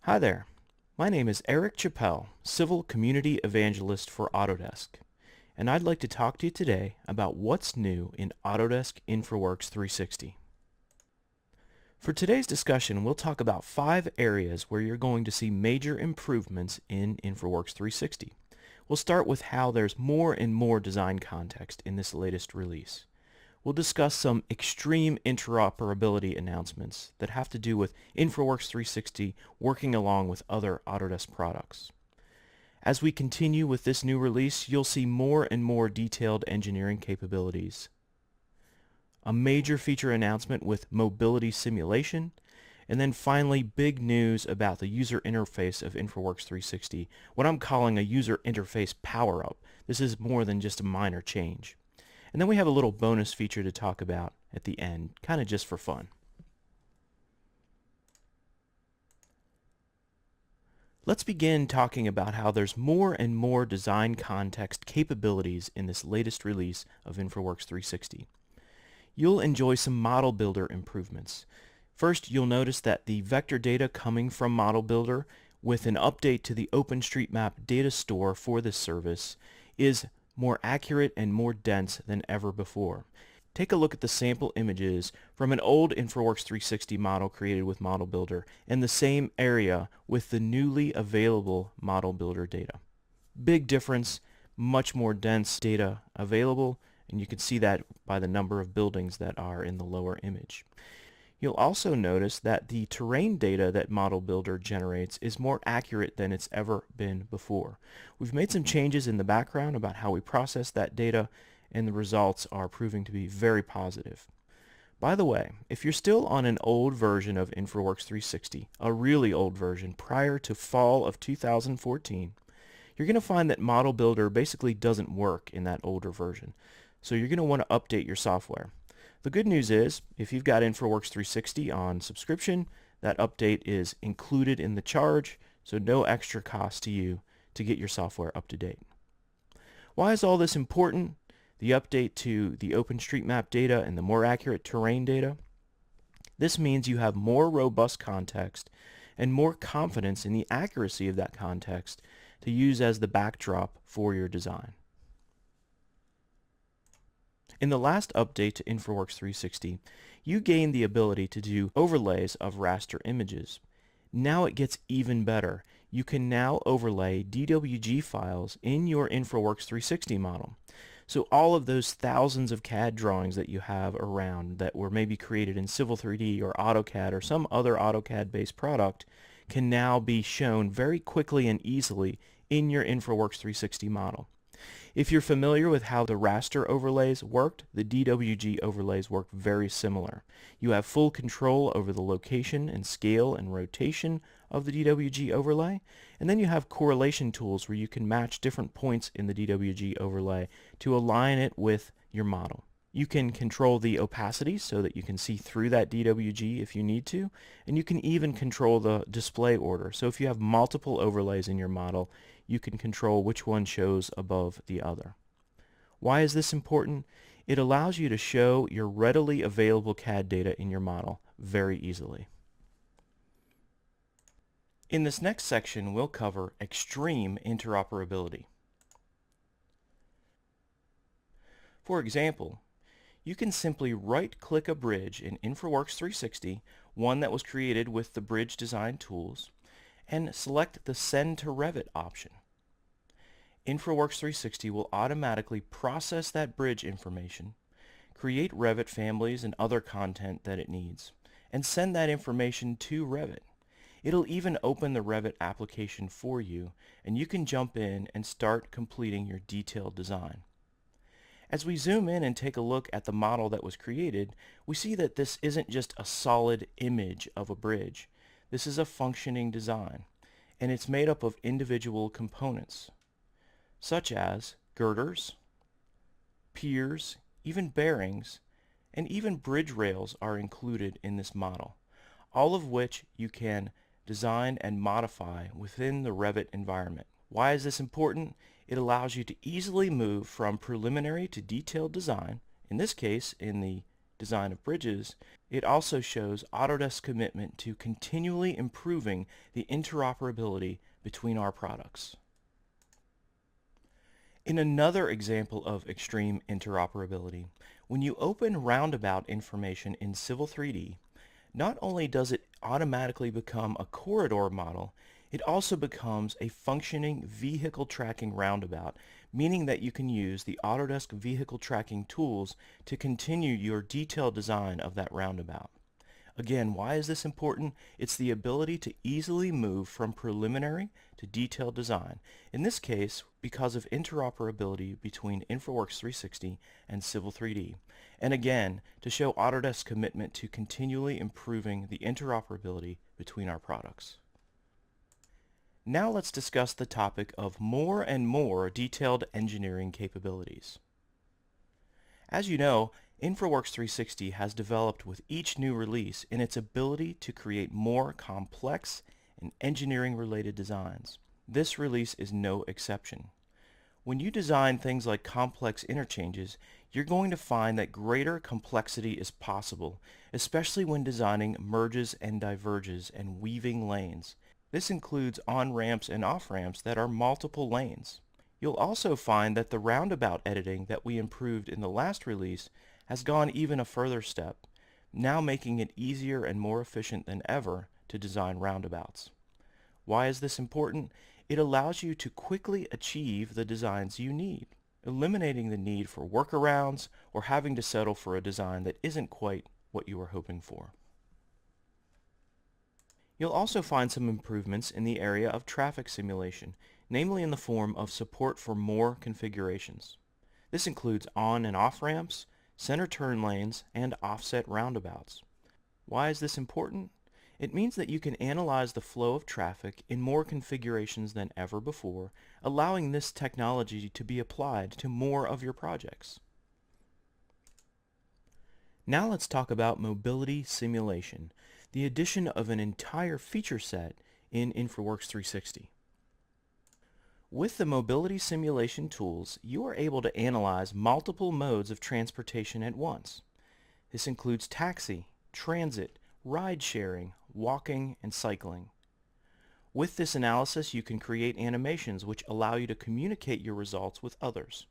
Hi there. My name is Eric Chappell, Civil Community Evangelist for Autodesk, and I'd like to talk to you today about what's new in Autodesk Infraworks 360. For today's discussion, we'll talk about 5 areas where you're going to see major improvements in Infraworks 360. We'll start with how there's more and more design context in this latest release. We'll discuss some extreme interoperability announcements that have to do with Infraworks 360 working along with other Autodesk products. As we continue with this new release, you'll see more and more detailed engineering capabilities. A major feature announcement with mobility simulation, and then finally big news about the user interface of Infraworks 360, what I'm calling a user interface power-up. This is more than just a minor change. And then we have a little bonus feature to talk about at the end, kind of just for fun. Let's begin talking about how there's more and more design context capabilities in this latest release of Infraworks 360. You'll enjoy some model builder improvements. First, you'll notice that the vector data coming from Model Builder with an update to the OpenStreetMap data store for this service is more accurate and more dense than ever before. Take a look at the sample images from an old Infraworks 360 model created with Model Builder and the same area with the newly available Model Builder data. Big difference, much more dense data available, and you can see that by the number of buildings that are in the lower image. You'll also notice that the terrain data that Model Builder generates is more accurate than it's ever been before. We've made some changes in the background about how we process that data, and the results are proving to be very positive. By the way, if you're still on an old version of Infraworks 360, a really old version prior to fall of 2014, you're going to find that Model Builder basically doesn't work in that older version. So you're going to want to update your software. The good news is, if you've got Infraworks 360 on subscription, that update is included in the charge, so no extra cost to you to get your software up to date. Why is all this important? The update to the OpenStreetMap data and the more accurate terrain data. This means you have more robust context and more confidence in the accuracy of that context to use as the backdrop for your design. In the last update to Infraworks 360, you gained the ability to do overlays of raster images. Now it gets even better. You can now overlay DWG files in your Infraworks 360 model. So all of those thousands of CAD drawings that you have around that were maybe created in Civil 3D or AutoCAD or some other AutoCAD-based product can now be shown very quickly and easily in your Infraworks 360 model. If you're familiar with how the raster overlays worked, the DWG overlays work very similar. You have full control over the location and scale and rotation of the DWG overlay, and then you have correlation tools where you can match different points in the DWG overlay to align it with your model. You can control the opacity so that you can see through that DWG if you need to, and you can even control the display order. So if you have multiple overlays in your model, you can control which one shows above the other. Why is this important? It allows you to show your readily available CAD data in your model very easily. In this next section, we'll cover extreme interoperability. For example, you can simply right-click a bridge in Infraworks 360, one that was created with the bridge design tools, and select the Send to Revit option. Infraworks 360 will automatically process that bridge information, create Revit families and other content that it needs, and send that information to Revit. It'll even open the Revit application for you, and you can jump in and start completing your detailed design. As we zoom in and take a look at the model that was created, we see that this isn't just a solid image of a bridge. This is a functioning design, and it's made up of individual components, such as girders, piers, even bearings, and even bridge rails are included in this model, all of which you can design and modify within the Revit environment. Why is this important? It allows you to easily move from preliminary to detailed design, in this case in the design of bridges, it also shows Autodesk's commitment to continually improving the interoperability between our products. In another example of extreme interoperability, when you open Roundabout information in Civil 3D, not only does it automatically become a corridor model, it also becomes a functioning vehicle tracking roundabout, meaning that you can use the Autodesk vehicle tracking tools to continue your detailed design of that roundabout. Again, why is this important? It's the ability to easily move from preliminary to detailed design. In this case, because of interoperability between Infraworks 360 and Civil 3D. And again, to show Autodesk's commitment to continually improving the interoperability between our products. Now let's discuss the topic of more and more detailed engineering capabilities. As you know, Infraworks 360 has developed with each new release in its ability to create more complex and engineering-related designs. This release is no exception. When you design things like complex interchanges, you're going to find that greater complexity is possible, especially when designing merges and diverges and weaving lanes. This includes on-ramps and off-ramps that are multiple lanes. You'll also find that the roundabout editing that we improved in the last release has gone even a further step, now making it easier and more efficient than ever to design roundabouts. Why is this important? It allows you to quickly achieve the designs you need, eliminating the need for workarounds or having to settle for a design that isn't quite what you were hoping for. You'll also find some improvements in the area of traffic simulation, namely in the form of support for more configurations. This includes on and off ramps, center turn lanes, and offset roundabouts. Why is this important? It means that you can analyze the flow of traffic in more configurations than ever before, allowing this technology to be applied to more of your projects. Now let's talk about mobility simulation, the addition of an entire feature set in Infraworks 360. With the mobility simulation tools, you are able to analyze multiple modes of transportation at once. This includes taxi, transit, ride-sharing, walking, and cycling. With this analysis, you can create animations which allow you to communicate your results with others.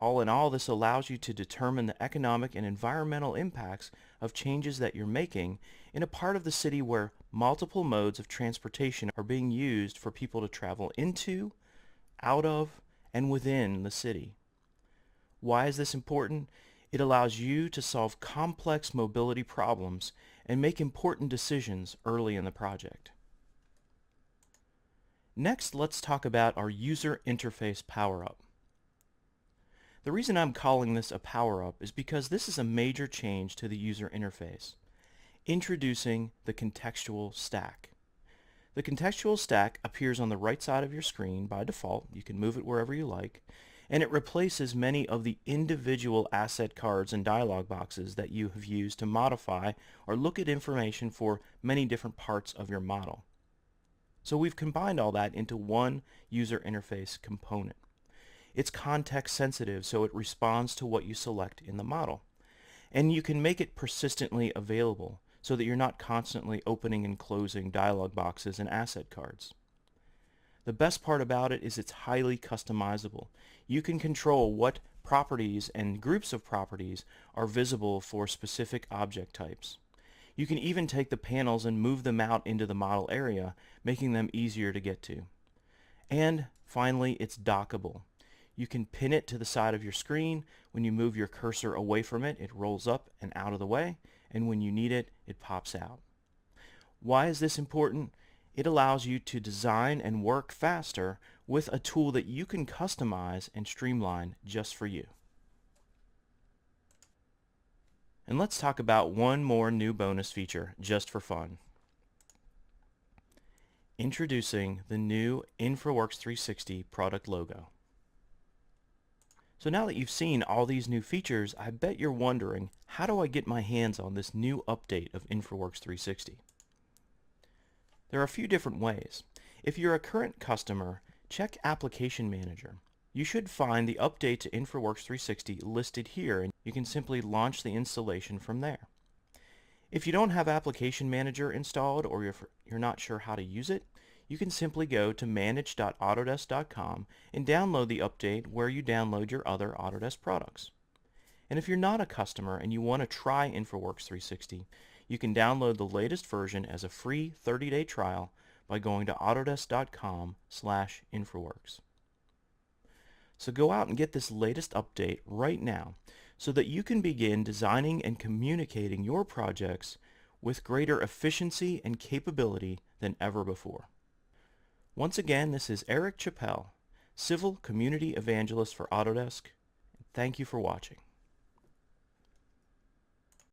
All in all, this allows you to determine the economic and environmental impacts of changes that you're making in a part of the city where multiple modes of transportation are being used for people to travel into, out of, and within the city. Why is this important? It allows you to solve complex mobility problems and make important decisions early in the project. Next, let's talk about our user interface power-up. The reason I'm calling this a power-up is because this is a major change to the user interface, introducing the contextual stack. The contextual stack appears on the right side of your screen by default. You can move it wherever you like, and it replaces many of the individual asset cards and dialog boxes that you have used to modify or look at information for many different parts of your model. So we've combined all that into one user interface component. It's context sensitive, so it responds to what you select in the model. And you can make it persistently available so that you're not constantly opening and closing dialog boxes and asset cards. The best part about it is it's highly customizable. You can control what properties and groups of properties are visible for specific object types. You can even take the panels and move them out into the model area, making them easier to get to. And finally, it's dockable. You can pin it to the side of your screen. When you move your cursor away from it, it rolls up and out of the way, and when you need it, it pops out. Why is this important? It allows you to design and work faster with a tool that you can customize and streamline just for you. And let's talk about one more new bonus feature just for fun. Introducing the new Infraworks 360 product logo. So now that you've seen all these new features, I bet you're wondering, how do I get my hands on this new update of Infraworks 360? There are a few different ways. If you're a current customer, check Application Manager. You should find the update to Infraworks 360 listed here, and you can simply launch the installation from there. If you don't have Application Manager installed or you're not sure how to use it, you can simply go to manage.autodesk.com and download the update where you download your other Autodesk products. And if you're not a customer and you want to try Infraworks 360, you can download the latest version as a free 30-day trial by going to autodesk.com/Infraworks. So go out and get this latest update right now so that you can begin designing and communicating your projects with greater efficiency and capability than ever before. Once again, this is Eric Chappell, Civil Community Evangelist for Autodesk. Thank you for watching.